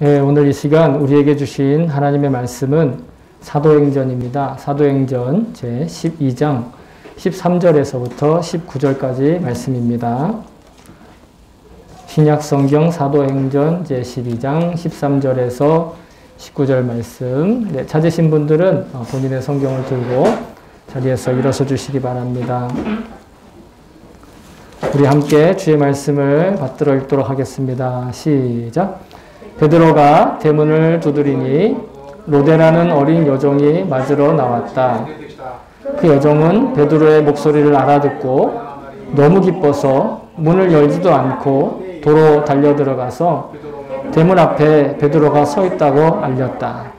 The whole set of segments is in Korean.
예, 오늘 이 시간 우리에게 주신 하나님의 말씀은 사도행전입니다. 사도행전 제12장 13절에서부터 19절까지 말씀입니다. 신약성경 사도행전 제12장 13절에서 19절 말씀. 네, 찾으신 분들은 본인의 성경을 들고 자리에서 일어서 주시기 바랍니다. 우리 함께 주의 말씀을 받들어 읽도록 하겠습니다. 시작. 베드로가 대문을 두드리니 로데라는 어린 여종이 맞으러 나왔다. 그 여종은 베드로의 목소리를 알아듣고 너무 기뻐서 문을 열지도 않고 도로 달려들어가서 대문 앞에 베드로가 서 있다고 알렸다.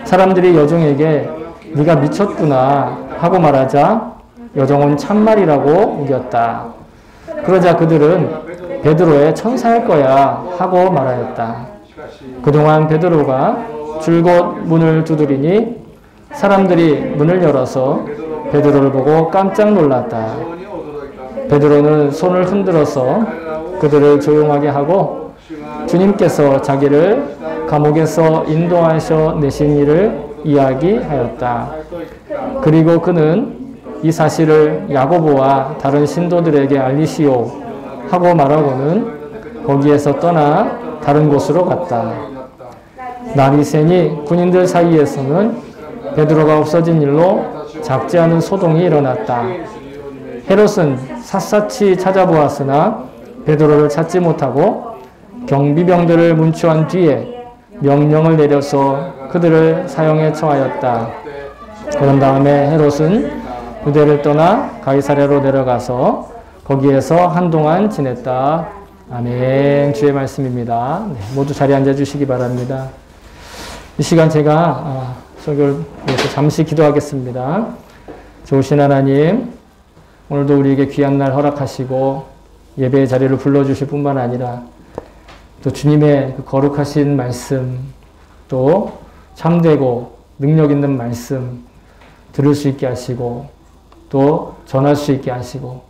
사람들이 여종에게 네가 미쳤구나 하고 말하자 여종은 참말이라고 우겼다. 그러자 그들은 베드로의 천사일 거야 하고 말하였다. 그동안 베드로가 줄곧 문을 두드리니 사람들이 문을 열어서 베드로를 보고 깜짝 놀랐다. 베드로는 손을 흔들어서 그들을 조용하게 하고 주님께서 자기를 감옥에서 인도하셔 내신 일을 이야기하였다. 그리고 그는 이 사실을 야고보와 다른 신도들에게 알리시오 하고 말하고는 거기에서 떠나 다른 곳으로 갔다. 날이 새니 군인들 사이에서는 베드로가 없어진 일로 작지 않은 소동이 일어났다. 헤롯은 샅샅이 찾아보았으나 베드로를 찾지 못하고 경비병들을 문추한 뒤에 명령을 내려서 그들을 사형에 처하였다. 그런 다음에 헤롯은 유대를 떠나 가이사랴로 내려가서 거기에서 한동안 지냈다. 아멘. 주의 말씀입니다. 네, 모두 자리에 앉아주시기 바랍니다. 이 시간 제가 설교를 위해서 잠시 기도하겠습니다. 좋으신 하나님, 오늘도 우리에게 귀한 날 허락하시고 예배의 자리를 불러주실 뿐만 아니라 또 주님의 그 거룩하신 말씀, 또 참되고 능력 있는 말씀 들을 수 있게 하시고 또 전할 수 있게 하시고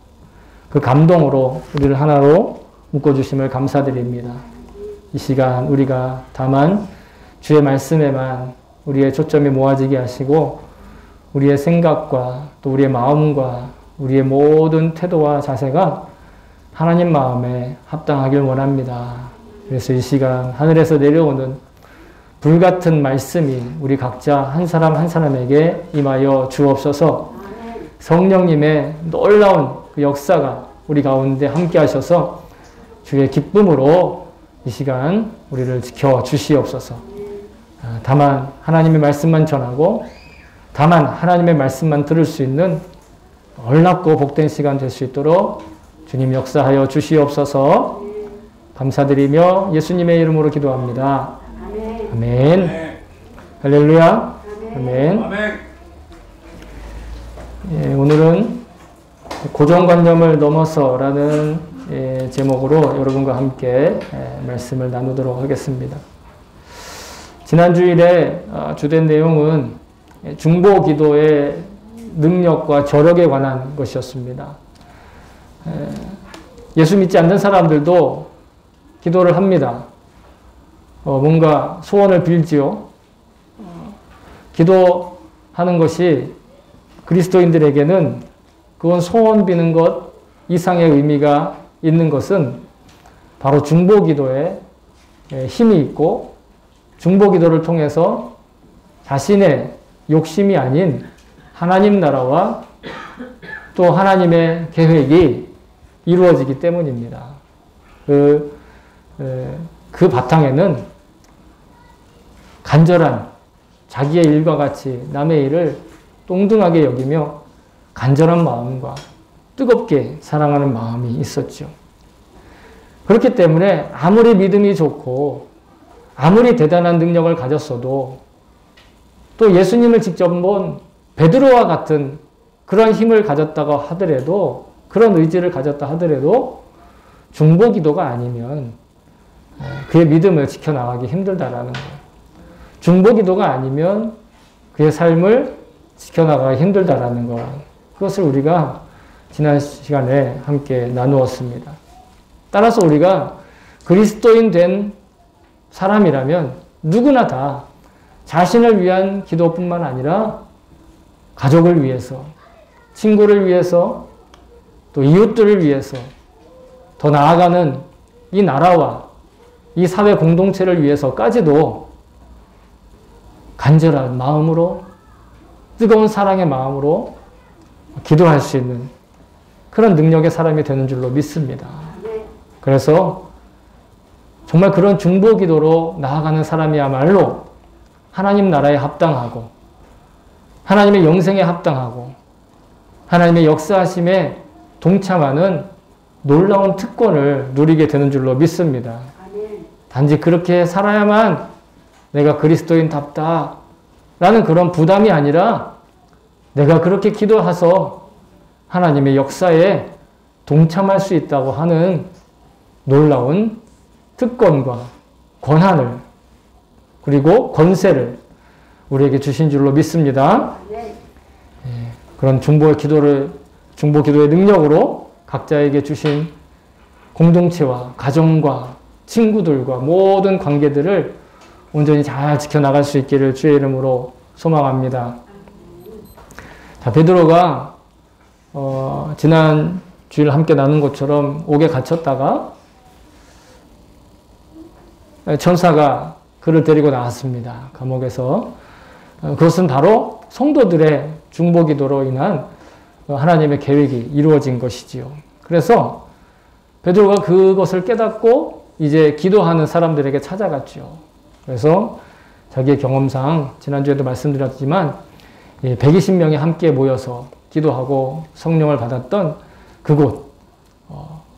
그 감동으로 우리를 하나로 묶어주심을 감사드립니다. 이 시간 우리가 다만 주의 말씀에만 우리의 초점이 모아지게 하시고 우리의 생각과 또 우리의 마음과 우리의 모든 태도와 자세가 하나님 마음에 합당하길 원합니다. 그래서 이 시간 하늘에서 내려오는 불같은 말씀이 우리 각자 한 사람 한 사람에게 임하여 주옵소서. 성령님의 놀라운 그 역사가 우리 가운데 함께 하셔서 주의 기쁨으로 이 시간 우리를 지켜 주시옵소서. 다만 하나님의 말씀만 전하고 다만 하나님의 말씀만 들을 수 있는 얼랍고 복된 시간 될 수 있도록 주님 역사하여 주시옵소서. 감사드리며 예수님의 이름으로 기도합니다. 아멘. 아멘. 할렐루야. 아멘. 예, 오늘은 고정관념을 넘어서라는 제목으로 여러분과 함께 말씀을 나누도록 하겠습니다. 지난 주일에 주된 내용은 중보기도의 능력과 저력에 관한 것이었습니다. 예수 믿지 않는 사람들도 기도를 합니다. 뭔가 소원을 빌지요. 기도하는 것이 그리스도인들에게는 그건 소원 비는 것 이상의 의미가 있는 것은 바로 중보기도에 힘이 있고 중보기도를 통해서 자신의 욕심이 아닌 하나님 나라와 또 하나님의 계획이 이루어지기 때문입니다. 그 바탕에는 간절한 자기의 일과 같이 남의 일을 똥등하게 여기며 간절한 마음과 뜨겁게 사랑하는 마음이 있었죠. 그렇기 때문에 아무리 믿음이 좋고 아무리 대단한 능력을 가졌어도 또 예수님을 직접 본 베드로와 같은 그런 힘을 가졌다고 하더라도 그런 의지를 가졌다 하더라도 중보기도가 아니면 그의 믿음을 지켜나가기 힘들다라는 거예요. 중보기도가 아니면 그의 삶을 지켜나가기 힘들다라는 것. 그것을 우리가 지난 시간에 함께 나누었습니다. 따라서 우리가 그리스도인 된 사람이라면 누구나 다 자신을 위한 기도뿐만 아니라 가족을 위해서, 친구를 위해서, 또 이웃들을 위해서, 더 나아가는 이 나라와 이 사회 공동체를 위해서까지도 간절한 마음으로, 뜨거운 사랑의 마음으로 기도할 수 있는 그런 능력의 사람이 되는 줄로 믿습니다. 그래서 정말 그런 중보기도로 나아가는 사람이야말로 하나님 나라에 합당하고 하나님의 영생에 합당하고 하나님의 역사하심에 동참하는 놀라운 특권을 누리게 되는 줄로 믿습니다. 단지 그렇게 살아야만 내가 그리스도인답다 라는 그런 부담이 아니라 내가 그렇게 기도해서 하나님의 역사에 동참할 수 있다고 하는 놀라운 특권과 권한을 그리고 권세를 우리에게 주신 줄로 믿습니다. 그런 중보 기도의 능력으로 각자에게 주신 공동체와 가정과 친구들과 모든 관계들을 온전히 잘 지켜나갈 수 있기를 주의 이름으로 소망합니다. 자, 베드로가 지난 주일 함께 나눈 것처럼 옥에 갇혔다가 천사가 그를 데리고 나왔습니다. 감옥에서. 그것은 바로 성도들의 중보기도로 인한 하나님의 계획이 이루어진 것이지요. 그래서 베드로가 그것을 깨닫고 이제 기도하는 사람들에게 찾아갔죠. 그래서 자기의 경험상 지난주에도 말씀드렸지만 120명이 함께 모여서 기도하고 성령을 받았던 그곳,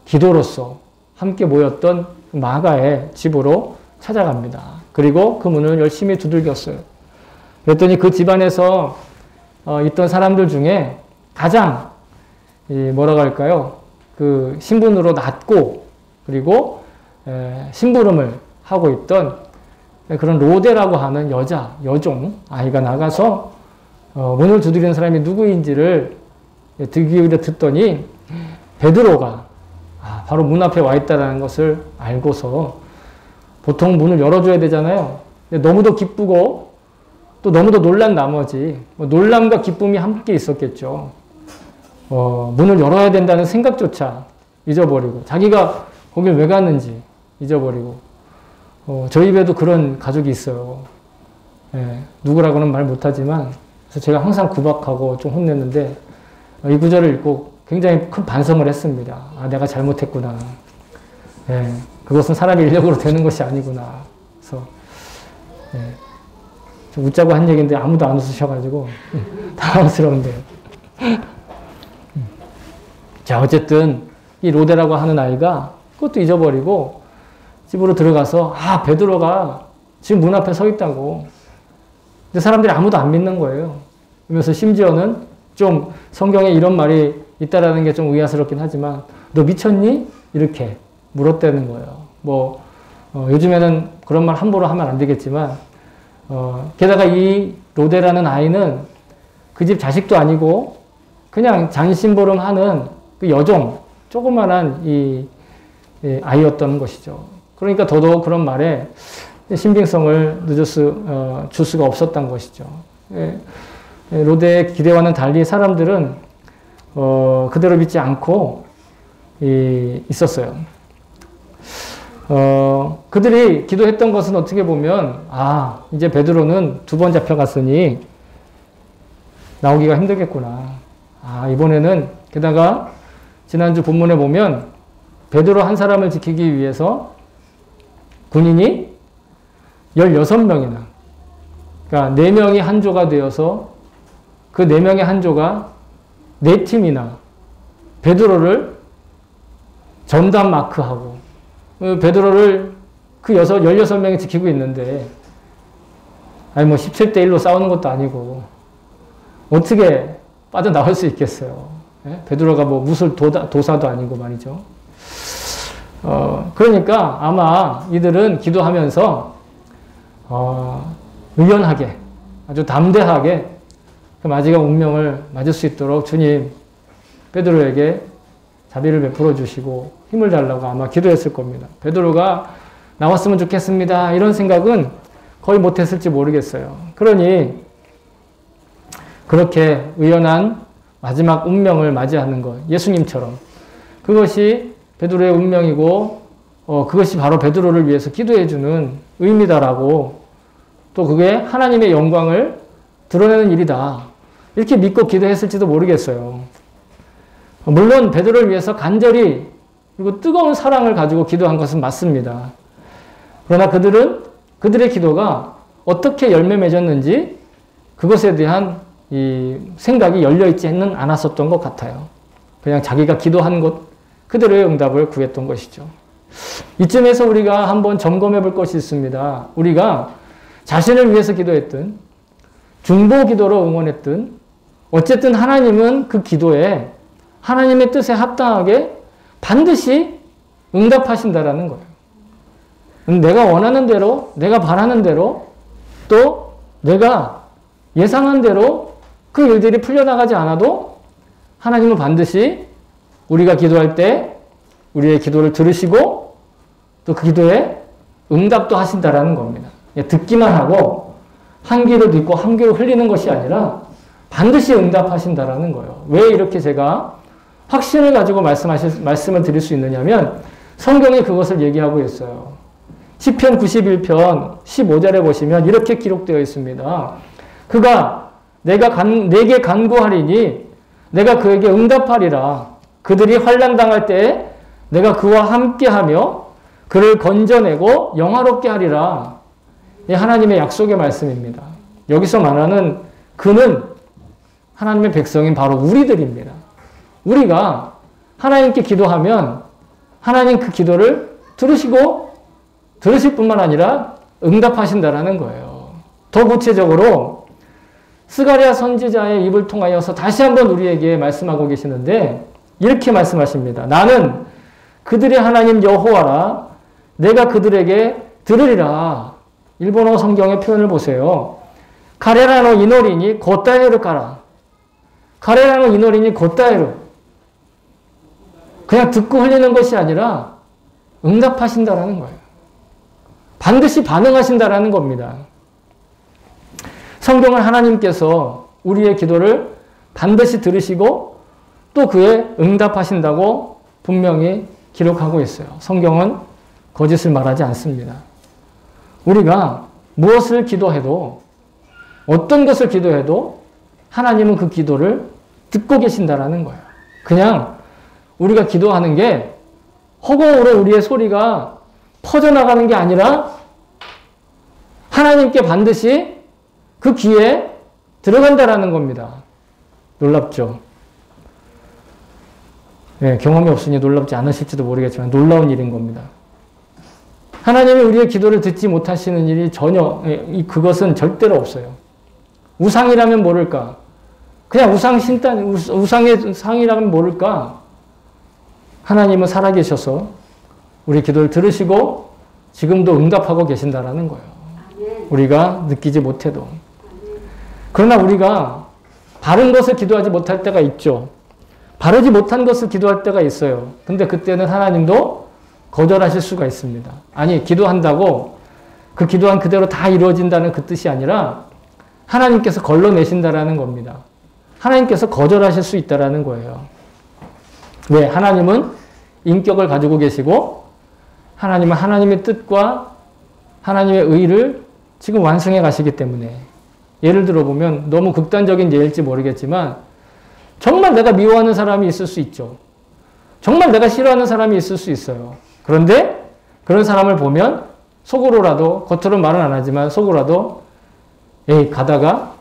기도로서 함께 모였던 마가의 집으로 찾아갑니다. 그리고 그 문을 열심히 두들겼어요. 그랬더니 그 집안에서 있던 사람들 중에 가장 뭐라고 할까요? 그 신분으로 낮고 그리고 심부름을 하고 있던 그런 로데라고 하는 여종 아이가 나가서 문을 두드리는 사람이 누구인지를 귀 기울여 듣더니 베드로가 바로 문 앞에 와 있다는 것을 알고서 보통 문을 열어줘야 되잖아요. 근데 너무도 기쁘고 또 너무도 놀란 나머지 놀람과 기쁨이 함께 있었겠죠. 문을 열어야 된다는 생각조차 잊어버리고 자기가 거길 왜 갔는지 잊어버리고 저희 집에도 그런 가족이 있어요. 누구라고는 말 못하지만 그래서 제가 항상 구박하고 좀 혼냈는데 이 구절을 읽고 굉장히 큰 반성을 했습니다. 내가 잘못했구나. 그것은 사람의 인력으로 되는 것이 아니구나. 그래서 좀 웃자고 한 얘기인데 아무도 안 웃으셔가지고 당황스러운데요. 자, 어쨌든 이 로데라고 하는 아이가 그것도 잊어버리고 집으로 들어가서 베드로가 지금 문 앞에 서 있다고. 근데 사람들이 아무도 안 믿는 거예요. 그러면서 심지어는 좀 성경에 이런 말이 있다라는 게 좀 의아스럽긴 하지만 너 미쳤니? 이렇게 물었다는 거예요. 요즘에는 그런 말 함부로 하면 안 되겠지만 게다가 이 로데라는 아이는 그 집 자식도 아니고 그냥 잔심부름하는 그 여종, 조그만한 이 아이였던 것이죠. 그러니까 더더욱 그런 말에 신빙성을 줄 수가 없었던 것이죠. 로데의 기대와는 달리 사람들은 그대로 믿지 않고 있었어요. 그들이 기도했던 것은 어떻게 보면 이제 베드로는 2번 잡혀갔으니 나오기가 힘들겠구나. 이번에는 게다가 지난주 본문에 보면 베드로 한 사람을 지키기 위해서 군인이 16명이나 그러니까 4명이 한 조가 되어서 그 4명의 한 조가 4팀이나 베드로를 전담 마크하고 베드로를 그 16명이 지키고 있는데 17대 1로 싸우는 것도 아니고 어떻게 빠져나올 수 있겠어요. 베드로가 무술 도사도 아니고 말이죠. 그러니까 아마 이들은 기도하면서 의연하게 아주 담대하게 그 마지막 운명을 맞을 수 있도록 주님 베드로에게 자비를 베풀어 주시고 힘을 달라고 아마 기도했을 겁니다. 베드로가 나왔으면 좋겠습니다. 이런 생각은 거의 못했을지 모르겠어요. 그러니 그렇게 의연한 마지막 운명을 맞이하는 것, 예수님처럼 그것이 베드로의 운명이고 그것이 바로 베드로를 위해서 기도해주는 의미다라고 또 그게 하나님의 영광을 드러내는 일이다. 이렇게 믿고 기도했을지도 모르겠어요. 물론 베드로를 위해서 간절히 그리고 뜨거운 사랑을 가지고 기도한 것은 맞습니다. 그러나 그들의 기도가 어떻게 열매 맺었는지 그것에 대한 이 생각이 열려있지는 않았었던 것 같아요. 그냥 자기가 기도한 것 그대로의 응답을 구했던 것이죠. 이쯤에서 우리가 한번 점검해 볼 것이 있습니다. 우리가 자신을 위해서 기도했든 중보 기도로 응원했든 어쨌든 하나님은 그 기도에 하나님의 뜻에 합당하게 반드시 응답하신다라는 거예요. 내가 원하는 대로, 내가 바라는 대로, 또 내가 예상한 대로 그 일들이 풀려나가지 않아도 하나님은 반드시 우리가 기도할 때 우리의 기도를 들으시고 또 그 기도에 응답도 하신다라는 겁니다. 듣기만 하고 한 귀로 듣고 한 귀로 흘리는 것이 아니라 반드시 응답하신다라는 거예요. 왜 이렇게 제가 확신을 가지고 말씀을 드릴 수 있느냐면 성경에 그것을 얘기하고 있어요. 시편 91편 15절에 보시면 이렇게 기록되어 있습니다. 그가 내게 간구하리니 내가 그에게 응답하리라. 그들이 환난당할 때에 내가 그와 함께하며 그를 건져내고 영화롭게 하리라. 이 하나님의 약속의 말씀입니다. 여기서 말하는 그는 하나님의 백성인 바로 우리들입니다. 우리가 하나님께 기도하면 하나님 그 기도를 들으실 뿐만 아니라 응답하신다라는 거예요. 더 구체적으로 스가랴 선지자의 입을 통하여서 다시 한번 우리에게 말씀하고 계시는데 이렇게 말씀하십니다. 나는 그들의 하나님 여호와라. 내가 그들에게 들으리라. 일본어 성경의 표현을 보세요. 카레라노 이노리니 고타에르 가라. 카레라노 이노리니 고타에르. 그냥 듣고 흘리는 것이 아니라 응답하신다라는 거예요. 반드시 반응하신다라는 겁니다. 성경은 하나님께서 우리의 기도를 반드시 들으시고 또 그에 응답하신다고 분명히 기록하고 있어요. 성경은 거짓을 말하지 않습니다. 우리가 무엇을 기도해도 어떤 것을 기도해도 하나님은 그 기도를 듣고 계신다라는 거예요. 그냥 우리가 기도하는 게 허공으로 우리의 소리가 퍼져나가는 게 아니라 하나님께 반드시 그 귀에 들어간다라는 겁니다. 놀랍죠? 네, 경험이 없으니 놀랍지 않으실지도 모르겠지만 놀라운 일인 겁니다. 하나님이 우리의 기도를 듣지 못하시는 일이 전혀, 그것은 절대로 없어요. 우상이라면 모를까? 그냥 우상의 상이라면 모를까? 하나님은 살아계셔서 우리 기도를 들으시고 지금도 응답하고 계신다라는 거예요. 우리가 느끼지 못해도. 그러나 우리가 바른 것을 기도하지 못할 때가 있죠. 바르지 못한 것을 기도할 때가 있어요. 근데 그때는 하나님도 거절하실 수가 있습니다. 아니, 기도한다고 그 기도한 그대로 다 이루어진다는 그 뜻이 아니라 하나님께서 걸러내신다라는 겁니다. 하나님께서 거절하실 수 있다라는 거예요. 왜? 하나님은 인격을 가지고 계시고 하나님은 하나님의 뜻과 하나님의 의를 지금 완성해 가시기 때문에 예를 들어 보면 너무 극단적인 예일지 모르겠지만 정말 내가 미워하는 사람이 있을 수 있죠. 정말 내가 싫어하는 사람이 있을 수 있어요. 그런데 그런 사람을 보면 속으로라도, 겉으로 말은 안 하지만 속으로라도 에이, 가다가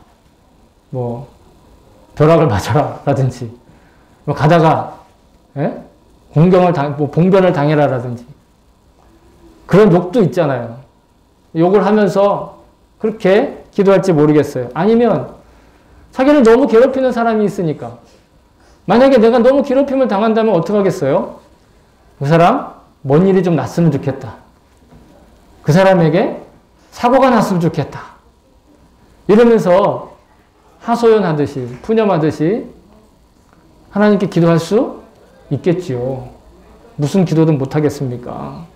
뭐 벼락을 맞아라 라든지 뭐 가다가 봉변을 당해라 라든지 그런 욕도 있잖아요. 욕을 하면서 그렇게 기도할지 모르겠어요. 아니면 자기를 너무 괴롭히는 사람이 있으니까 만약에 내가 너무 괴롭힘을 당한다면 어떡하겠어요? 그 사람 뭔 일이 좀 났으면 좋겠다. 그 사람에게 사고가 났으면 좋겠다. 이러면서 하소연하듯이 푸념하듯이 하나님께 기도할 수 있겠지요. 무슨 기도든 못하겠습니까?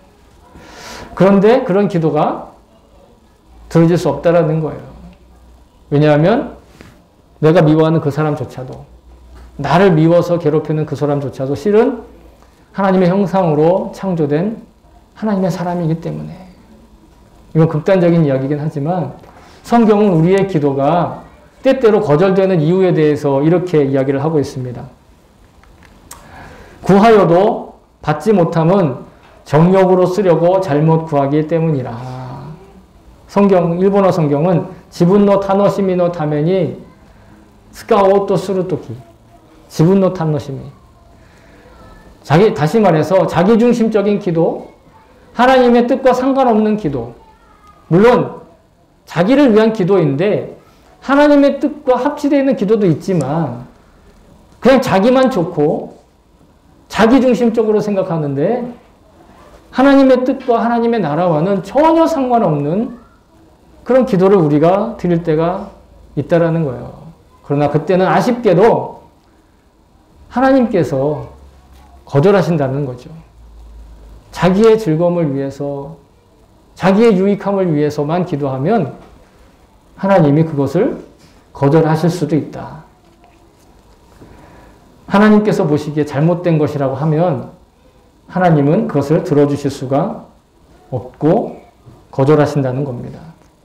그런데 그런 기도가 들어질 수 없다라는 거예요. 왜냐하면 내가 미워하는 그 사람조차도, 나를 미워서 괴롭히는 그 사람조차도 실은 하나님의 형상으로 창조된 하나님의 사람이기 때문에. 이건 극단적인 이야기이긴 하지만 성경은 우리의 기도가 때때로 거절되는 이유에 대해서 이렇게 이야기를 하고 있습니다. 구하여도 받지 못함은 정욕으로 쓰려고 잘못 구하기 때문이라. 일본어 성경은 지분노 타노시미노 타메니 스카오토 스루토키. 지분노 타노시미. 다시 말해서 자기중심적인 기도, 하나님의 뜻과 상관없는 기도. 물론 자기를 위한 기도인데 하나님의 뜻과 합치되어 있는 기도도 있지만 그냥 자기만 좋고 자기중심적으로 생각하는데 하나님의 뜻과 하나님의 나라와는 전혀 상관없는 그런 기도를 우리가 드릴 때가 있다라는 거예요. 그러나 그때는 아쉽게도 하나님께서 거절하신다는 거죠. 자기의 즐거움을 위해서, 자기의 유익함을 위해서만 기도하면 하나님이 그것을 거절하실 수도 있다. 하나님께서 보시기에 잘못된 것이라고 하면 하나님은 그것을 들어주실 수가 없고 거절하신다는 겁니다.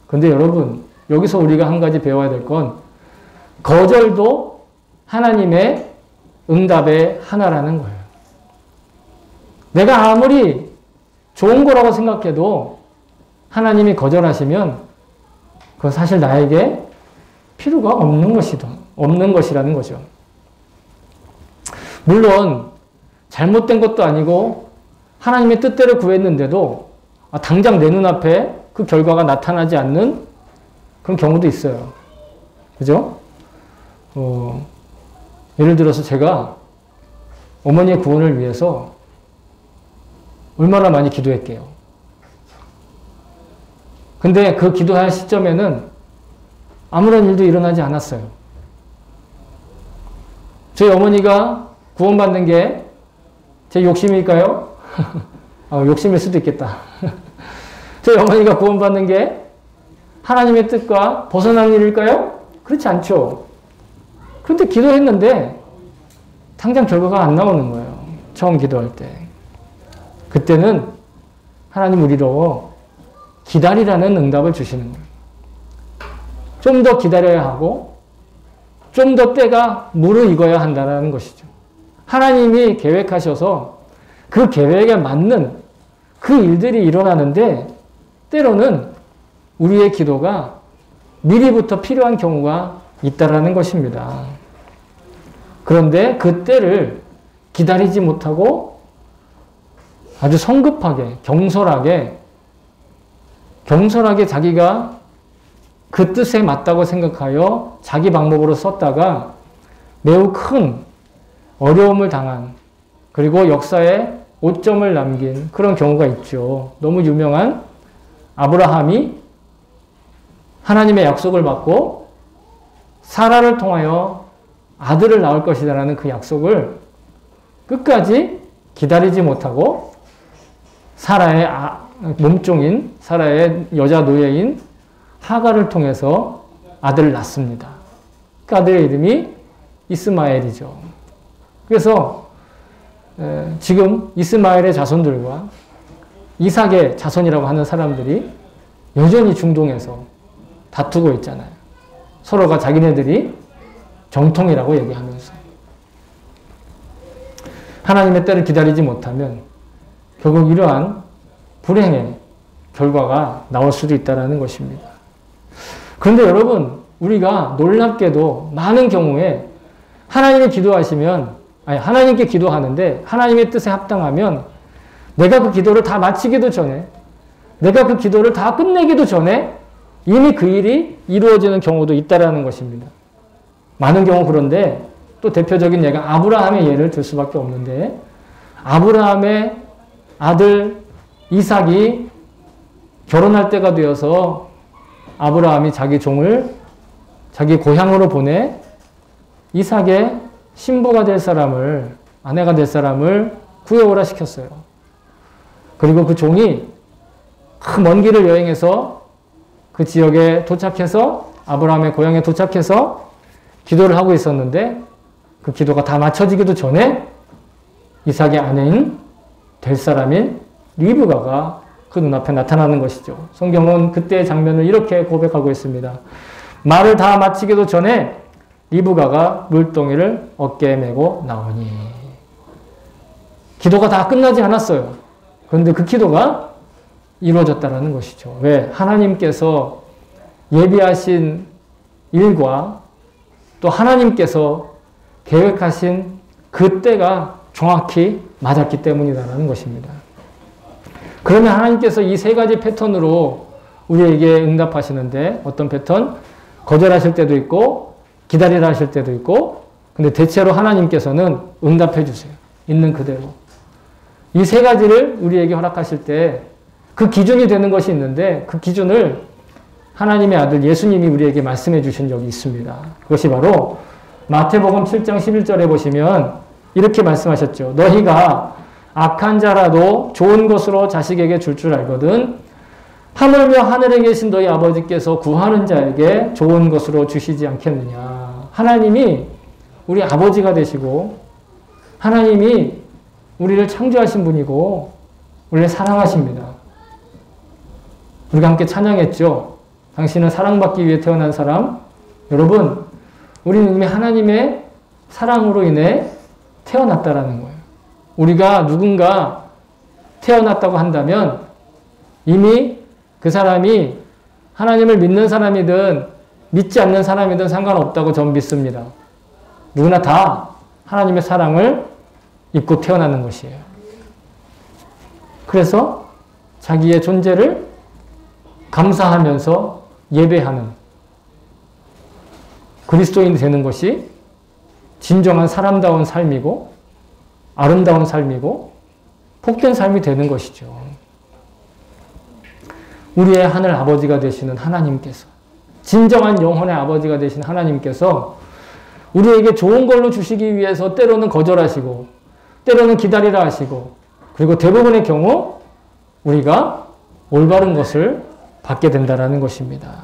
그런데 여러분, 여기서 우리가 한 가지 배워야 될 건 거절도 하나님의 응답의 하나라는 거예요. 내가 아무리 좋은 거라고 생각해도 하나님이 거절하시면 그건 사실 나에게 필요가 없는 것이라는 거죠. 물론 잘못된 것도 아니고 하나님의 뜻대로 구했는데도 당장 내 눈앞에 그 결과가 나타나지 않는 그런 경우도 있어요. 그죠? 예를 들어서 제가 어머니의 구원을 위해서 얼마나 많이 기도했게요. 근데 그 기도할 시점에는 아무런 일도 일어나지 않았어요. 저희 어머니가 구원받는 게 제 욕심일까요? 욕심일 수도 있겠다. 저희 어머니가 구원받는 게 하나님의 뜻과 벗어난 일일까요? 그렇지 않죠. 그런데 기도했는데 당장 결과가 안 나오는 거예요. 처음 기도할 때. 그때는 하나님 우리로 기다리라는 응답을 주시는 거예요. 좀 더 기다려야 하고 좀 더 때가 무르익어야 한다는 것이죠. 하나님이 계획하셔서 그 계획에 맞는 그 일들이 일어나는데 때로는 우리의 기도가 미리부터 필요한 경우가 있다라는 것입니다. 그런데 그 때를 기다리지 못하고 아주 성급하게, 경솔하게 자기가 그 뜻에 맞다고 생각하여 자기 방법으로 썼다가 매우 큰 어려움을 당한, 그리고 역사에 오점을 남긴 그런 경우가 있죠. 너무 유명한 아브라함이 하나님의 약속을 받고 사라를 통하여 아들을 낳을 것이라는 그 약속을 끝까지 기다리지 못하고 사라의 몸종인, 사라의 여자 노예인 하갈을 통해서 아들을 낳습니다. 그 아들의 이름이 이스마엘이죠. 그래서 지금 이스마엘의 자손들과 이삭의 자손이라고 하는 사람들이 여전히 중동에서 다투고 있잖아요. 서로가 자기네들이 정통이라고 얘기하면서. 하나님의 때를 기다리지 못하면 결국 이러한 불행의 결과가 나올 수도 있다는 것입니다. 그런데 여러분, 우리가 놀랍게도 많은 경우에 하나님께 기도하는데 하나님의 뜻에 합당하면 내가 그 기도를 다 마치기도 전에, 내가 그 기도를 다 끝내기도 전에 이미 그 일이 이루어지는 경우도 있다라는 것입니다. 많은 경우 그런데 또 대표적인 예가 아브라함의 예를 들 수밖에 없는데, 아브라함의 아들 이삭이 결혼할 때가 되어서 아브라함이 자기 종을 자기 고향으로 보내 이삭의 신부가 될 사람을, 아내가 될 사람을 구해오라 시켰어요. 그리고 그 종이 그 먼 길을 여행해서 그 지역에 도착해서 아브라함의 고향에 도착해서 기도를 하고 있었는데 그 기도가 다 맞춰지기도 전에 이삭의 아내인 될 사람인 리브가가 그 눈앞에 나타나는 것이죠. 성경은 그때의 장면을 이렇게 고백하고 있습니다. 말을 다 마치기도 전에 리브가가 물동이를 어깨에 메고 나오니. 기도가 다 끝나지 않았어요. 그런데 그 기도가 이루어졌다는 것이죠. 왜? 하나님께서 예비하신 일과 또 하나님께서 계획하신 그 때가 정확히 맞았기 때문이라는 것입니다. 그러면 하나님께서 이 세 가지 패턴으로 우리에게 응답하시는데 어떤 패턴? 거절하실 때도 있고 기다리라 하실 때도 있고 근데 대체로 하나님께서는 응답해 주세요. 있는 그대로. 이 세 가지를 우리에게 허락하실 때 그 기준이 되는 것이 있는데 그 기준을 하나님의 아들 예수님이 우리에게 말씀해 주신 적이 있습니다. 그것이 바로 마태복음 7장 11절에 보시면 이렇게 말씀하셨죠. 너희가 악한 자라도 좋은 것으로 자식에게 줄 알거든 하물며 하늘에 계신 너희 아버지께서 구하는 자에게 좋은 것으로 주시지 않겠느냐. 하나님이 우리 아버지가 되시고 하나님이 우리를 창조하신 분이고 우리를 사랑하십니다. 우리가 함께 찬양했죠. 당신은 사랑받기 위해 태어난 사람. 여러분, 우리는 이미 하나님의 사랑으로 인해 태어났다라는 거예요. 우리가 누군가 태어났다고 한다면 이미 그 사람이 하나님을 믿는 사람이든 믿지 않는 사람이든 상관없다고 저는 믿습니다. 누구나 다 하나님의 사랑을 입고 태어나는 것이에요. 그래서 자기의 존재를 감사하면서 예배하는 그리스도인이 되는 것이 진정한 사람다운 삶이고 아름다운 삶이고 복된 삶이 되는 것이죠. 우리의 하늘 아버지가 되시는 하나님께서 진정한 영혼의 아버지가 되신 하나님께서 우리에게 좋은 걸로 주시기 위해서 때로는 거절하시고 때로는 기다리라 하시고 그리고 대부분의 경우 우리가 올바른 것을 받게 된다는 것입니다.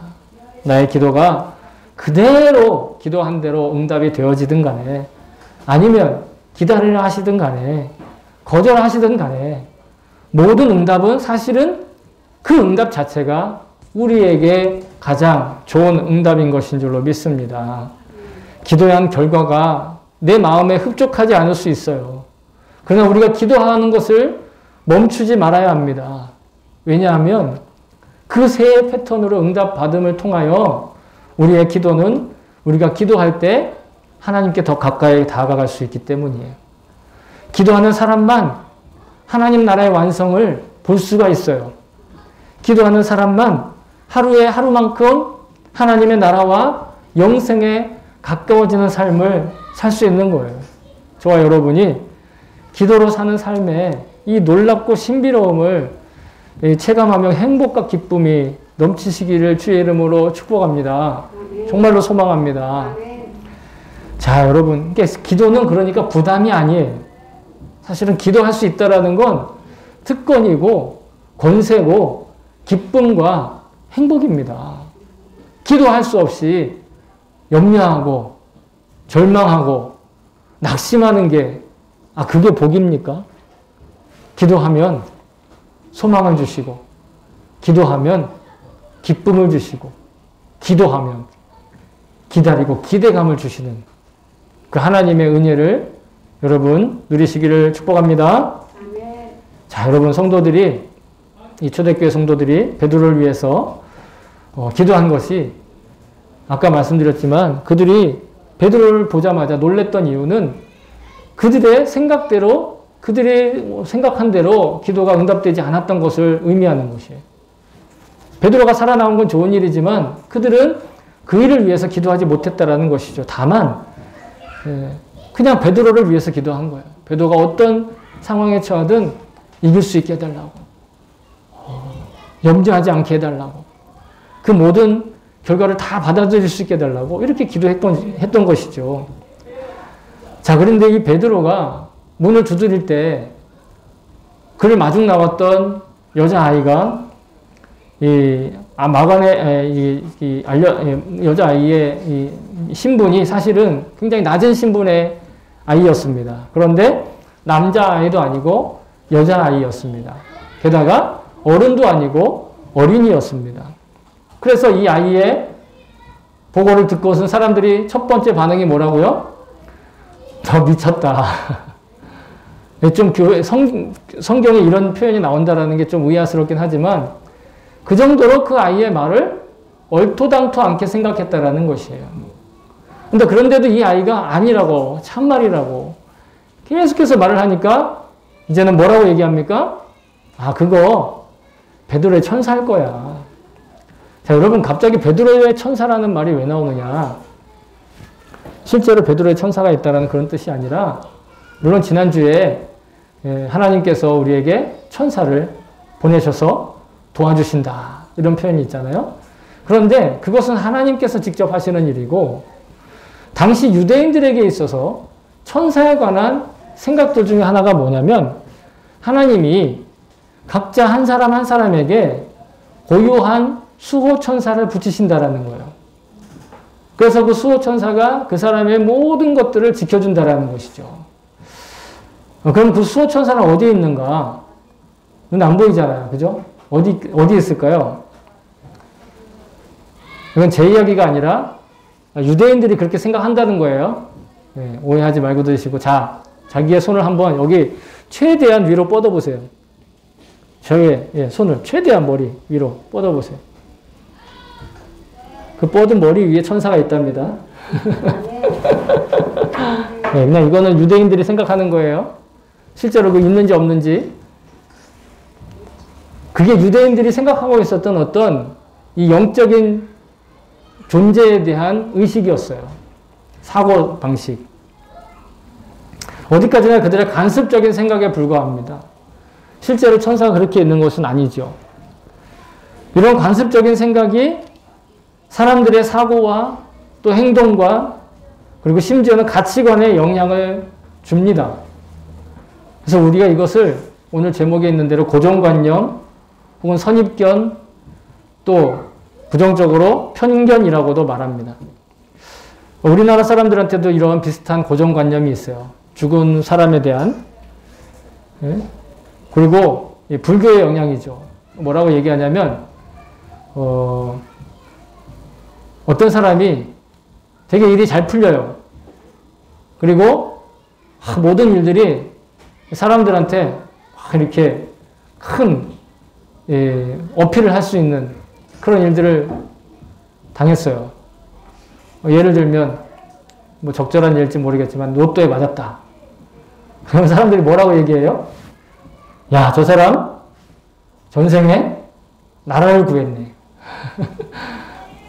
나의 기도가 그대로 기도한 대로 응답이 되어지든 간에 아니면 기다리라 하시든 간에 거절하시든 간에 모든 응답은 사실은 그 응답 자체가 우리에게 가장 좋은 응답인 것인 줄로 믿습니다. 기도한 결과가 내 마음에 흡족하지 않을 수 있어요. 그러나 우리가 기도하는 것을 멈추지 말아야 합니다. 왜냐하면 그 세 패턴으로 응답받음을 통하여 우리의 기도는 우리가 기도할 때 하나님께 더 가까이 다가갈 수 있기 때문이에요. 기도하는 사람만 하나님 나라의 완성을 볼 수가 있어요. 기도하는 사람만 하루에 하루만큼 하나님의 나라와 영생에 가까워지는 삶을 살 수 있는 거예요. 저와 여러분이 기도로 사는 삶에 이 놀랍고 신비로움을 체감하며 행복과 기쁨이 넘치시기를 주의 이름으로 축복합니다. 정말로 소망합니다. 자, 여러분, 기도는 그러니까 부담이 아니에요. 사실은 기도할 수 있다는 건 특권이고 권세고 기쁨과 행복입니다. 기도할 수 없이 염려하고 절망하고 낙심하는 게 그게 복입니까? 기도하면 소망을 주시고 기도하면 기쁨을 주시고 기도하면 기다리고 기대감을 주시는 그 하나님의 은혜를 여러분 누리시기를 축복합니다. 자, 여러분 성도들이 이 초대교회 성도들이 베드로를 위해서 기도한 것이 아까 말씀드렸지만 그들이 베드로를 보자마자 놀랬던 이유는 그들의 생각대로 그들이 생각한 대로 기도가 응답되지 않았던 것을 의미하는 것이에요. 베드로가 살아나온 건 좋은 일이지만 그들은 그 일을 위해서 기도하지 못했다라는 것이죠. 다만 그냥 베드로를 위해서 기도한 거예요. 베드로가 어떤 상황에 처하든 이길 수 있게 해달라고. 염려하지 않게 해달라고. 그 모든 결과를 다 받아들일 수 있게 해달라고 이렇게 기도했던 것이죠. 자, 그런데 이 베드로가 문을 두드릴 때 그를 마중 나왔던 여자아이가 마간의 여자아이의 신분이 사실은 굉장히 낮은 신분의 아이였습니다. 그런데 남자아이도 아니고 여자아이였습니다. 게다가 어른도 아니고 어린이였습니다. 그래서 이 아이의 보고를 듣고선 사람들이 첫 번째 반응이 뭐라고요? 너 미쳤다. 좀 성경에 이런 표현이 나온다는 게 좀 의아스럽긴 하지만 그 정도로 그 아이의 말을 얼토당토 않게 생각했다라는 것이에요. 근데 그런데도 이 아이가 아니라고, 참말이라고 계속해서 말을 하니까 이제는 뭐라고 얘기합니까? 그거 베드로의 천사일 거야. 자, 여러분 갑자기 베드로의 천사라는 말이 왜 나오느냐? 실제로 베드로의 천사가 있다는 그런 뜻이 아니라 물론 지난주에 하나님께서 우리에게 천사를 보내셔서 도와주신다. 이런 표현이 있잖아요. 그런데 그것은 하나님께서 직접 하시는 일이고 당시 유대인들에게 있어서 천사에 관한 생각들 중에 하나가 뭐냐면 하나님이 각자 한 사람 한 사람에게 고유한 수호천사를 붙이신다라는 거예요. 그래서 그 수호천사가 그 사람의 모든 것들을 지켜준다라는 것이죠. 그럼 그 수호천사는 어디에 있는가? 눈 안 보이잖아요. 그죠? 어디 있을까요? 이건 제 이야기가 아니라 유대인들이 그렇게 생각한다는 거예요. 네, 오해하지 말고 들으시고. 자, 자기의 손을 한번 여기 최대한 위로 뻗어보세요. 저의 손을 최대한 머리 위로 뻗어보세요. 그 뻗은 머리 위에 천사가 있답니다. 네, 그냥 이거는 유대인들이 생각하는 거예요. 실제로 그 있는지 없는지. 그게 유대인들이 생각하고 있었던 어떤 이 영적인 존재에 대한 의식이었어요. 사고 방식. 어디까지나 그들의 간습적인 생각에 불과합니다. 실제로 천사가 그렇게 있는 것은 아니죠. 이런 간습적인 생각이 사람들의 사고와 또 행동과 그리고 심지어는 가치관에 영향을 줍니다. 그래서 우리가 이것을 오늘 제목에 있는 대로 고정관념 혹은 선입견 또 부정적으로 편견이라고도 말합니다. 우리나라 사람들한테도 이런 비슷한 고정관념이 있어요. 죽은 사람에 대한. 그리고 불교의 영향이죠. 뭐라고 얘기하냐면 어떤 사람이 되게 일이 잘 풀려요. 그리고 모든 일들이 사람들한테 이렇게 큰 어필을 할 수 있는 그런 일들을 당했어요. 예를 들면 뭐 적절한 예일지 모르겠지만 로또에 맞았다. 그럼 사람들이 뭐라고 얘기해요? 야, 저 사람 전생에 나라를 구했네.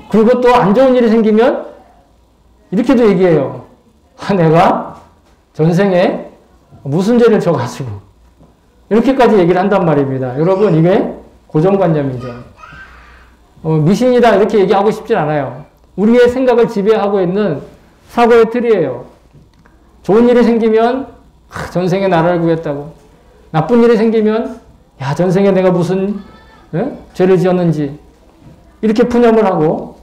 그리고 또 안 좋은 일이 생기면 이렇게도 얘기해요. 내가 전생에 무슨 죄를 져가지고 이렇게까지 얘기를 한단 말입니다. 여러분 이게 고정관념이죠. 미신이다 이렇게 얘기하고 싶진 않아요. 우리의 생각을 지배하고 있는 사고의 틀이에요. 좋은 일이 생기면 전생에 나라를 구했다고. 나쁜 일이 생기면 야 전생에 내가 무슨 죄를 지었는지 이렇게 푸념을 하고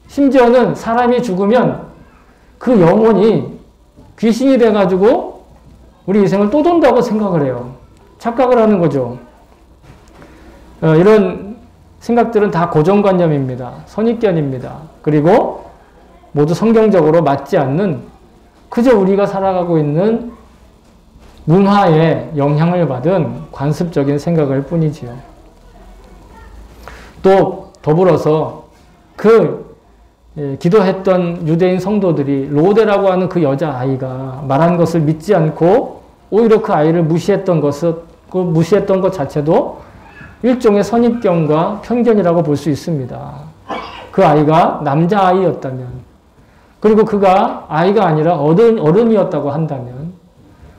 심지어는 사람이 죽으면 그 영혼이 귀신이 돼가지고 우리 인생을 또 돈다고 생각을 해요. 착각을 하는 거죠. 이런 생각들은 다 고정관념입니다. 선입견입니다. 그리고 모두 성경적으로 맞지 않는 그저 우리가 살아가고 있는 문화에 영향을 받은 관습적인 생각일 뿐이지요. 또 더불어서 기도했던 유대인 성도들이 로데라고 하는 그 여자아이가 말한 것을 믿지 않고 오히려 그 아이를 무시했던 것 자체도 일종의 선입견과 편견이라고 볼 수 있습니다. 그 아이가 남자아이였다면 그리고 그가 아이가 아니라 어른이었다고 한다면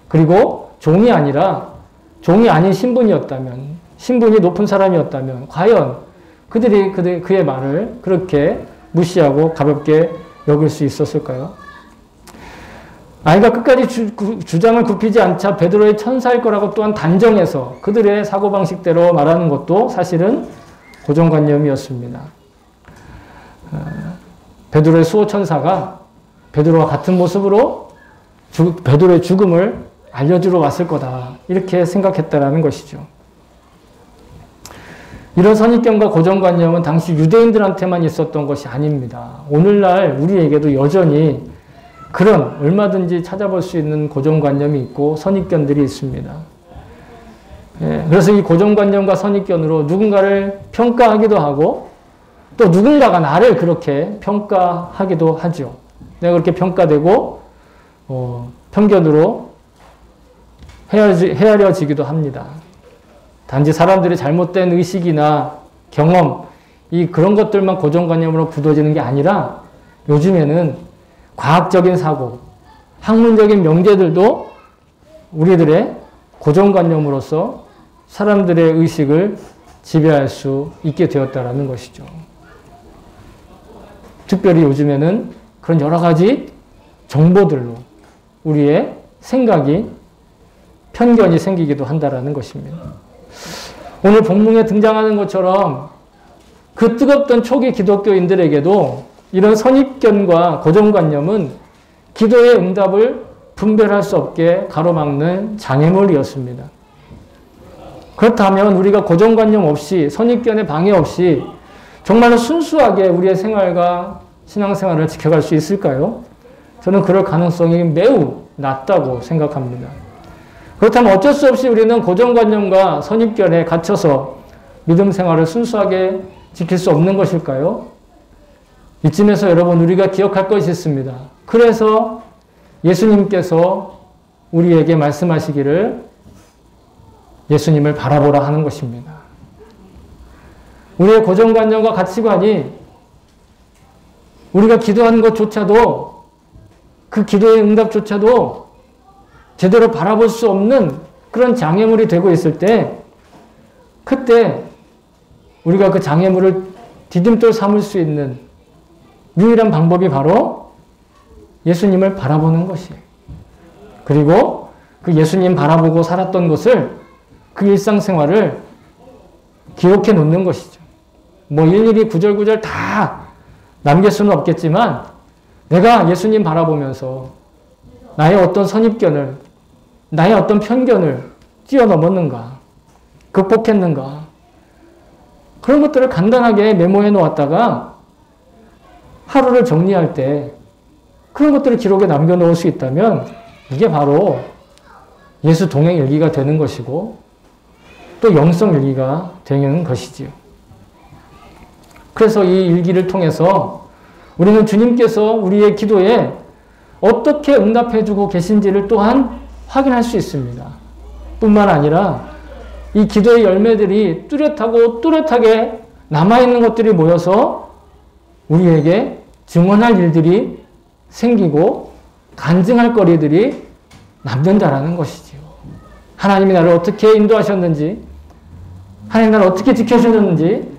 그리고 종이 아닌 신분이었다면 신분이 높은 사람이었다면 과연 그들이 그의 말을 그렇게 무시하고 가볍게 여길 수 있었을까요? 아이가 끝까지 주장을 굽히지 않자 베드로의 천사일 거라고 또한 단정해서 그들의 사고방식대로 말하는 것도 사실은 고정관념이었습니다. 베드로의 수호천사가 베드로와 같은 모습으로 베드로의 죽음을 알려주러 왔을 거다. 이렇게 생각했다라는 것이죠. 이런 선입견과 고정관념은 당시 유대인들한테만 있었던 것이 아닙니다. 오늘날 우리에게도 여전히 그런 얼마든지 찾아볼 수 있는 고정관념이 있고 선입견들이 있습니다. 그래서 이 고정관념과 선입견으로 누군가를 평가하기도 하고 또 누군가가 나를 그렇게 평가하기도 하죠. 내가 그렇게 평가되고 편견으로 헤아려지기도 합니다. 단지 사람들의 잘못된 의식이나 경험, 그런 것들만 고정관념으로 굳어지는 게 아니라 요즘에는 과학적인 사고, 학문적인 명제들도 우리들의 고정관념으로서 사람들의 의식을 지배할 수 있게 되었다는 것이죠. 특별히 요즘에는 그런 여러 가지 정보들로 우리의 생각이, 편견이 생기기도 한다는 것입니다. 오늘 본문에 등장하는 것처럼 그 뜨겁던 초기 기독교인들에게도 이런 선입견과 고정관념은 기도의 응답을 분별할 수 없게 가로막는 장애물이었습니다. 그렇다면 우리가 고정관념 없이, 선입견에 방해 없이 정말로 순수하게 우리의 생활과 신앙생활을 지켜갈 수 있을까요? 저는 그럴 가능성이 매우 낮다고 생각합니다. 그렇다면 어쩔 수 없이 우리는 고정관념과 선입견에 갇혀서 믿음 생활을 순수하게 지킬 수 없는 것일까요? 이쯤에서 여러분 우리가 기억할 것이 있습니다. 그래서 예수님께서 우리에게 말씀하시기를 예수님을 바라보라 하는 것입니다. 우리의 고정관념과 가치관이 우리가 기도하는 것조차도, 그 기도의 응답조차도 제대로 바라볼 수 없는 그런 장애물이 되고 있을 때, 그때 우리가 그 장애물을 디딤돌 삼을 수 있는 유일한 방법이 바로 예수님을 바라보는 것이에요. 그리고 그 예수님 바라보고 살았던 것을, 그 일상생활을 기록해 놓는 것이죠. 뭐 일일이 구절구절 다 남길 수는 없겠지만 내가 예수님 바라보면서 나의 어떤 선입견을, 나의 어떤 편견을 뛰어넘었는가, 극복했는가, 그런 것들을 간단하게 메모해 놓았다가 하루를 정리할 때 그런 것들을 기록에 남겨놓을 수 있다면 이게 바로 예수 동행 일기가 되는 것이고 또 영성 일기가 되는 것이지요. 그래서 이 일기를 통해서 우리는 주님께서 우리의 기도에 어떻게 응답해주고 계신지를 또한 확인할 수 있습니다. 뿐만 아니라 이 기도의 열매들이 뚜렷하고 뚜렷하게 남아있는 것들이 모여서 우리에게 증언할 일들이 생기고 간증할 거리들이 남는다라는 것이지요. 하나님이 나를 어떻게 인도하셨는지, 하나님 나를 어떻게 지켜주셨는지,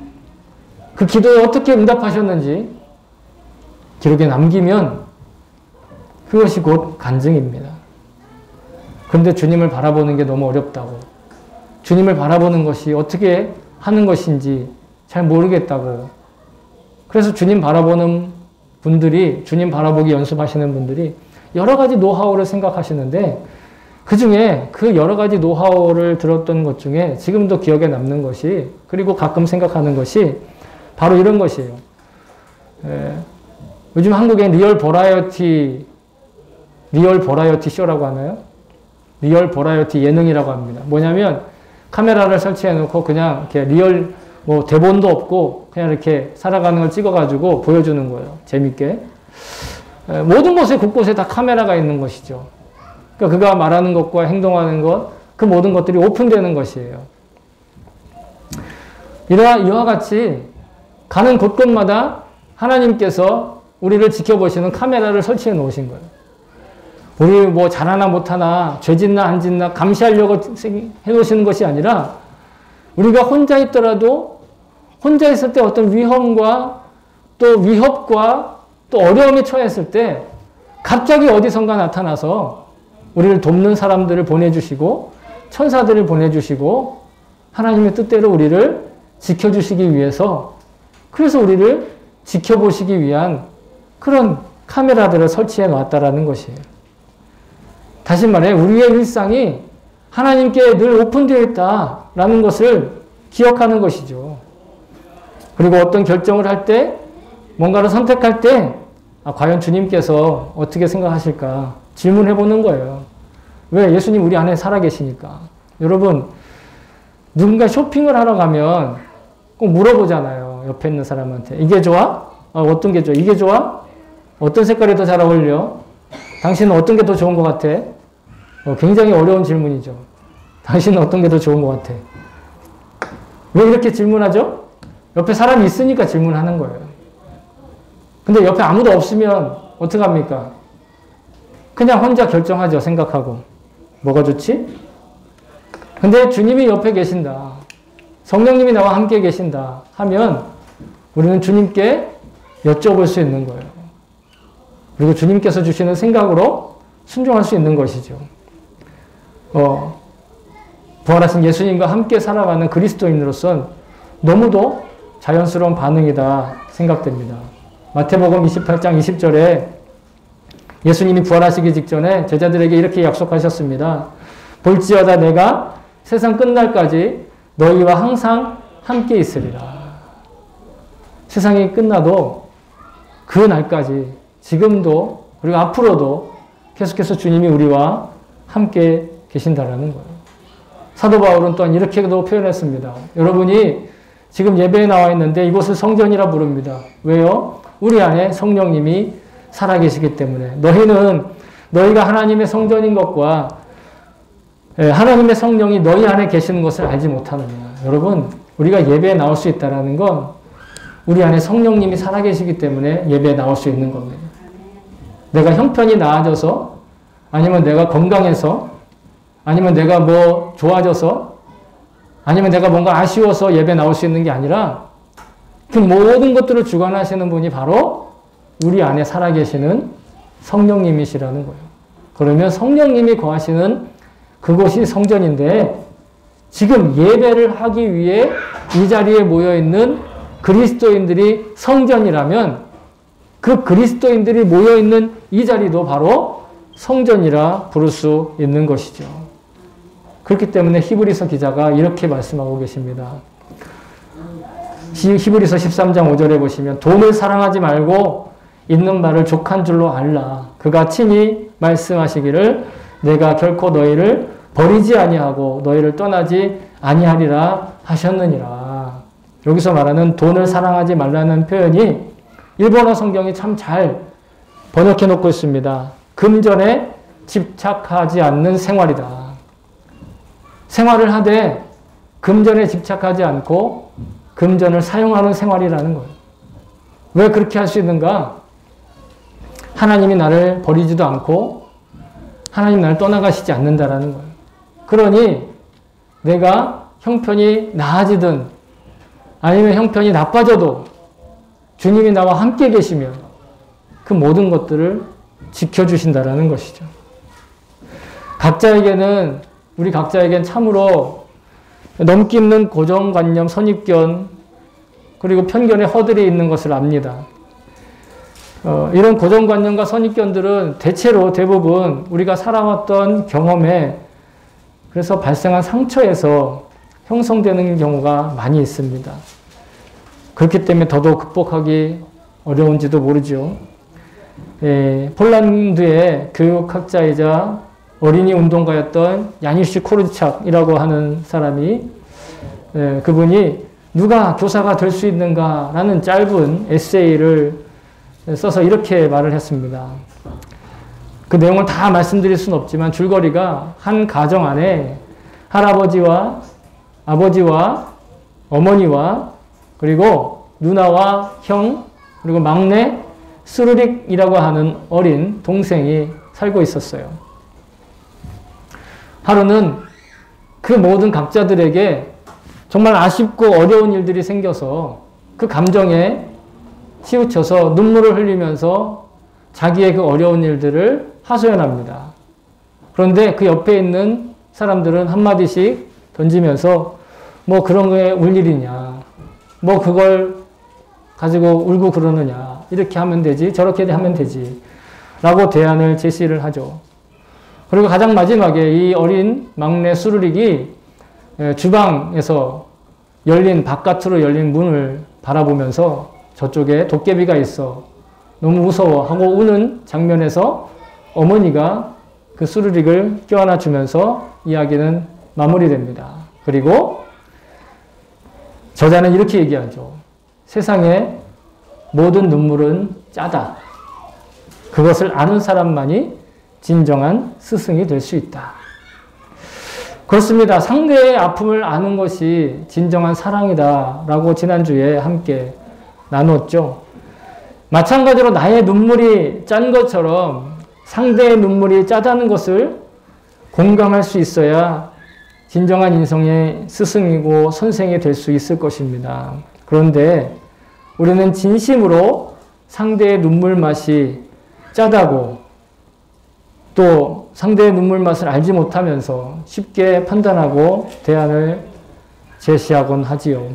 그 기도에 어떻게 응답하셨는지 기록에 남기면 그것이 곧 간증입니다. 그런데 주님을 바라보는 게 너무 어렵다고, 주님을 바라보는 것이 어떻게 하는 것인지 잘 모르겠다고, 그래서 주님 바라보는 분들이, 주님 바라보기 연습하시는 분들이 여러 가지 노하우를 생각하시는데 그 중에 그 여러 가지 노하우를 들었던 것 중에 지금도 기억에 남는 것이, 그리고 가끔 생각하는 것이 바로 이런 것이에요. 요즘 한국엔 리얼 버라이어티 쇼라고 하나요? 리얼 버라이어티 예능이라고 합니다. 뭐냐면 카메라를 설치해 놓고 그냥 이렇게 리얼, 뭐 대본도 없고 그냥 이렇게 살아가는 걸 찍어가지고 보여주는 거예요. 재밌게. 모든 곳에 곳곳에 다 카메라가 있는 것이죠. 그러니까 그가 말하는 것과 행동하는 것, 그 모든 것들이 오픈되는 것이에요. 이와 같이 가는 곳곳마다 하나님께서 우리를 지켜보시는 카메라를 설치해 놓으신 거예요. 우리 뭐 잘하나 못하나, 죄짓나 안 짓나 감시하려고 해 놓으시는 것이 아니라 우리가 혼자 있더라도 혼자 있을 때 어떤 위험과 또 위협과 또 어려움에 처했을 때 갑자기 어디선가 나타나서 우리를 돕는 사람들을 보내주시고 천사들을 보내주시고 하나님의 뜻대로 우리를 지켜주시기 위해서 그래서 우리를 지켜보시기 위한 그런 카메라들을 설치해 놨다라는 것이에요. 다시 말해 우리의 일상이 하나님께 늘 오픈되어 있다라는 것을 기억하는 것이죠. 그리고 어떤 결정을 할 때 뭔가를 선택할 때 과연 주님께서 어떻게 생각하실까 질문해 보는 거예요. 왜? 예수님 우리 안에 살아계시니까. 여러분 누군가 쇼핑을 하러 가면 꼭 물어보잖아요. 옆에 있는 사람한테. 이게 좋아? 어떤 게 좋아? 이게 좋아? 어떤 색깔이 더 잘 어울려? 당신은 어떤 게 더 좋은 것 같아? 굉장히 어려운 질문이죠. 당신은 어떤 게 더 좋은 것 같아? 왜 이렇게 질문하죠? 옆에 사람이 있으니까 질문하는 거예요. 근데 옆에 아무도 없으면 어떡합니까? 그냥 혼자 결정하죠. 생각하고. 뭐가 좋지? 근데 주님이 옆에 계신다. 성령님이 나와 함께 계신다 하면 우리는 주님께 여쭤볼 수 있는 거예요. 그리고 주님께서 주시는 생각으로 순종할 수 있는 것이죠. 부활하신 예수님과 함께 살아가는 그리스도인으로서는 너무도 자연스러운 반응이다 생각됩니다. 마태복음 28장 20절에 예수님이 부활하시기 직전에 제자들에게 이렇게 약속하셨습니다. 볼지어다 내가 세상 끝날까지 너희와 항상 함께 있으리라. 세상이 끝나도 그 날까지 지금도 그리고 앞으로도 계속해서 주님이 우리와 함께 계신다라는 거예요. 사도 바울은 또한 이렇게도 표현했습니다. 여러분이 지금 예배에 나와 있는데 이곳을 성전이라 부릅니다. 왜요? 우리 안에 성령님이 살아계시기 때문에. 너희는 너희가 하나님의 성전인 것과 하나님의 성령이 너희 안에 계시는 것을 알지 못하느냐. 여러분 우리가 예배에 나올 수 있다는 건 우리 안에 성령님이 살아계시기 때문에 예배에 나올 수 있는 겁니다. 내가 형편이 나아져서 아니면 내가 건강해서 아니면 내가 뭐 좋아져서 아니면 내가 뭔가 아쉬워서 예배 나올 수 있는 게 아니라 그 모든 것들을 주관하시는 분이 바로 우리 안에 살아계시는 성령님이시라는 거예요. 그러면 성령님이 거하시는 그곳이 성전인데 지금 예배를 하기 위해 이 자리에 모여있는 그리스도인들이 성전이라면 그 그리스도인들이 모여있는 이 자리도 바로 성전이라 부를 수 있는 것이죠. 그렇기 때문에 히브리서 기자가 이렇게 말씀하고 계십니다. 히브리서 13장 5절에 보시면 돈을 사랑하지 말고 있는 바를 족한 줄로 알라. 그가 친히 말씀하시기를 내가 결코 너희를 버리지 아니하고 너희를 떠나지 아니하리라 하셨느니라. 여기서 말하는 돈을 사랑하지 말라는 표현이 일본어 성경이 참 잘 번역해 놓고 있습니다. 금전에 집착하지 않는 생활이다. 생활을 하되 금전에 집착하지 않고 금전을 사용하는 생활이라는 거예요. 왜 그렇게 할 수 있는가? 하나님이 나를 버리지도 않고 하나님 나를 떠나가시지 않는다라는 거예요. 그러니 내가 형편이 나아지든 아니면 형편이 나빠져도 주님이 나와 함께 계시면 그 모든 것들을 지켜주신다라는 것이죠. 우리 각자에겐 참으로 넘기 있는 고정관념, 선입견, 그리고 편견의 허들이 있는 것을 압니다. 이런 고정관념과 선입견들은 대부분 우리가 살아왔던 경험에 그래서 발생한 상처에서 형성되는 경우가 많이 있습니다. 그렇기 때문에 더더욱 극복하기 어려운지도 모르죠. 폴란드의 교육학자이자 어린이 운동가였던 야니시 코르착이라고 하는 사람이 그분이 누가 교사가 될 수 있는가라는 짧은 에세이를 써서 이렇게 말을 했습니다. 그 내용을 다 말씀드릴 수는 없지만 줄거리가 한 가정 안에 할아버지와 아버지와 어머니와 그리고 누나와 형 그리고 막내 스루릭이라고 하는 어린 동생이 살고 있었어요. 하루는 그 모든 각자들에게 정말 아쉽고 어려운 일들이 생겨서 그 감정에 치우쳐서 눈물을 흘리면서 자기의 그 어려운 일들을 하소연합니다. 그런데 그 옆에 있는 사람들은 한마디씩 던지면서 뭐 그런 거에 울 일이냐. 뭐 그걸 가지고 울고 그러느냐. 이렇게 하면 되지. 저렇게 하면 되지. 라고 대안을 제시를 하죠. 그리고 가장 마지막에 이 어린 막내 수르릭이 주방에서 바깥으로 열린 문을 바라보면서 저쪽에 도깨비가 있어 너무 무서워하고 우는 장면에서 어머니가 그 수르릭을 껴안아 주면서 이야기는 마무리됩니다. 그리고 저자는 이렇게 얘기하죠. 세상의 모든 눈물은 짜다. 그것을 아는 사람만이 진정한 스승이 될 수 있다. 그렇습니다. 상대의 아픔을 아는 것이 진정한 사랑이다 라고 지난주에 함께 나눴죠. 마찬가지로 나의 눈물이 짠 것처럼 상대의 눈물이 짜다는 것을 공감할 수 있어야 진정한 인성의 스승이고 선생이 될 수 있을 것입니다. 그런데 우리는 진심으로 상대의 눈물 맛이 짜다고 또 상대의 눈물 맛을 알지 못하면서 쉽게 판단하고 대안을 제시하곤 하지요.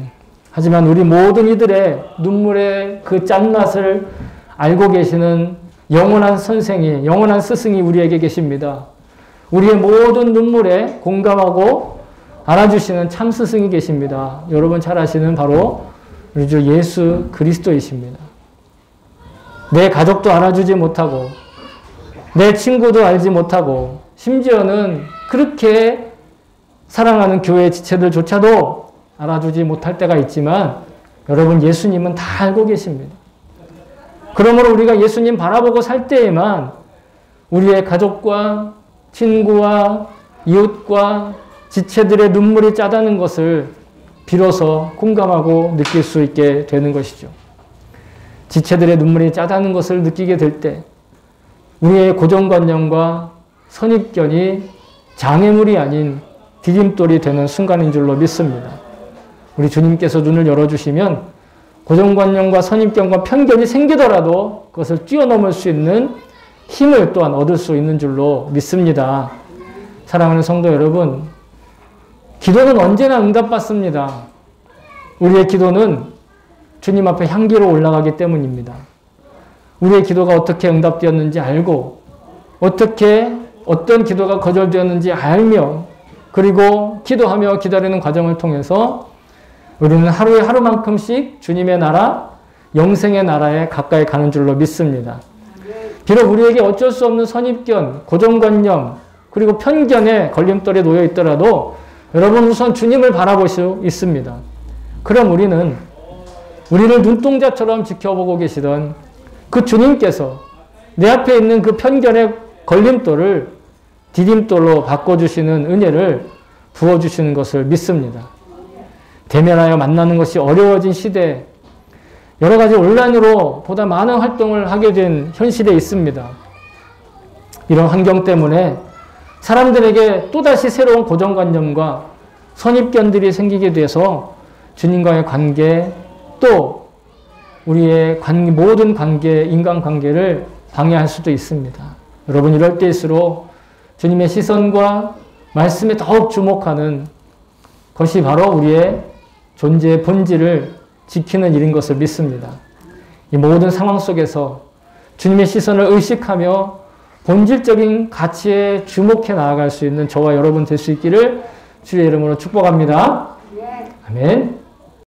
하지만 우리 모든 이들의 눈물의 그 짠맛을 알고 계시는 영원한 선생이, 영원한 스승이 우리에게 계십니다. 우리의 모든 눈물에 공감하고 알아주시는 참 스승이 계십니다. 여러분 잘 아시는 바로 우리 주 예수 그리스도이십니다. 내 가족도 알아주지 못하고 내 친구도 알지 못하고 심지어는 그렇게 사랑하는 교회 지체들조차도 알아주지 못할 때가 있지만 여러분 예수님은 다 알고 계십니다. 그러므로 우리가 예수님 바라보고 살 때에만 우리의 가족과 친구와 이웃과 지체들의 눈물이 짜다는 것을 비로소 공감하고 느낄 수 있게 되는 것이죠. 지체들의 눈물이 짜다는 것을 느끼게 될 때 우리의 고정관념과 선입견이 장애물이 아닌 디딤돌이 되는 순간인 줄로 믿습니다. 우리 주님께서 눈을 열어주시면 고정관념과 선입견과 편견이 생기더라도 그것을 뛰어넘을 수 있는 힘을 또한 얻을 수 있는 줄로 믿습니다. 사랑하는 성도 여러분, 기도는 언제나 응답받습니다. 우리의 기도는 주님 앞에 향기로 올라가기 때문입니다. 우리의 기도가 어떻게 응답되었는지 알고 어떻게 어떤 기도가 거절되었는지 알며 그리고 기도하며 기다리는 과정을 통해서 우리는 하루에 하루만큼씩 주님의 나라, 영생의 나라에 가까이 가는 줄로 믿습니다. 비록 우리에게 어쩔 수 없는 선입견, 고정관념, 그리고 편견에 걸림돌에 놓여 있더라도 여러분 우선 주님을 바라볼 수 있습니다. 그럼 우리를 눈동자처럼 지켜보고 계시던 그 주님께서 내 앞에 있는 그 편견의 걸림돌을 디딤돌로 바꿔주시는 은혜를 부어주시는 것을 믿습니다. 대면하여 만나는 것이 어려워진 시대에 여러 가지 온라인으로 보다 많은 활동을 하게 된 현실에 있습니다. 이런 환경 때문에 사람들에게 또다시 새로운 고정관념과 선입견들이 생기게 돼서 주님과의 관계 또 우리의 모든 관계, 인간관계를 방해할 수도 있습니다. 여러분 이럴 때일수록 주님의 시선과 말씀에 더욱 주목하는 것이 바로 우리의 존재의 본질을 지키는 일인 것을 믿습니다. 이 모든 상황 속에서 주님의 시선을 의식하며 본질적인 가치에 주목해 나아갈 수 있는 저와 여러분 될 수 있기를 주의 이름으로 축복합니다. 아멘.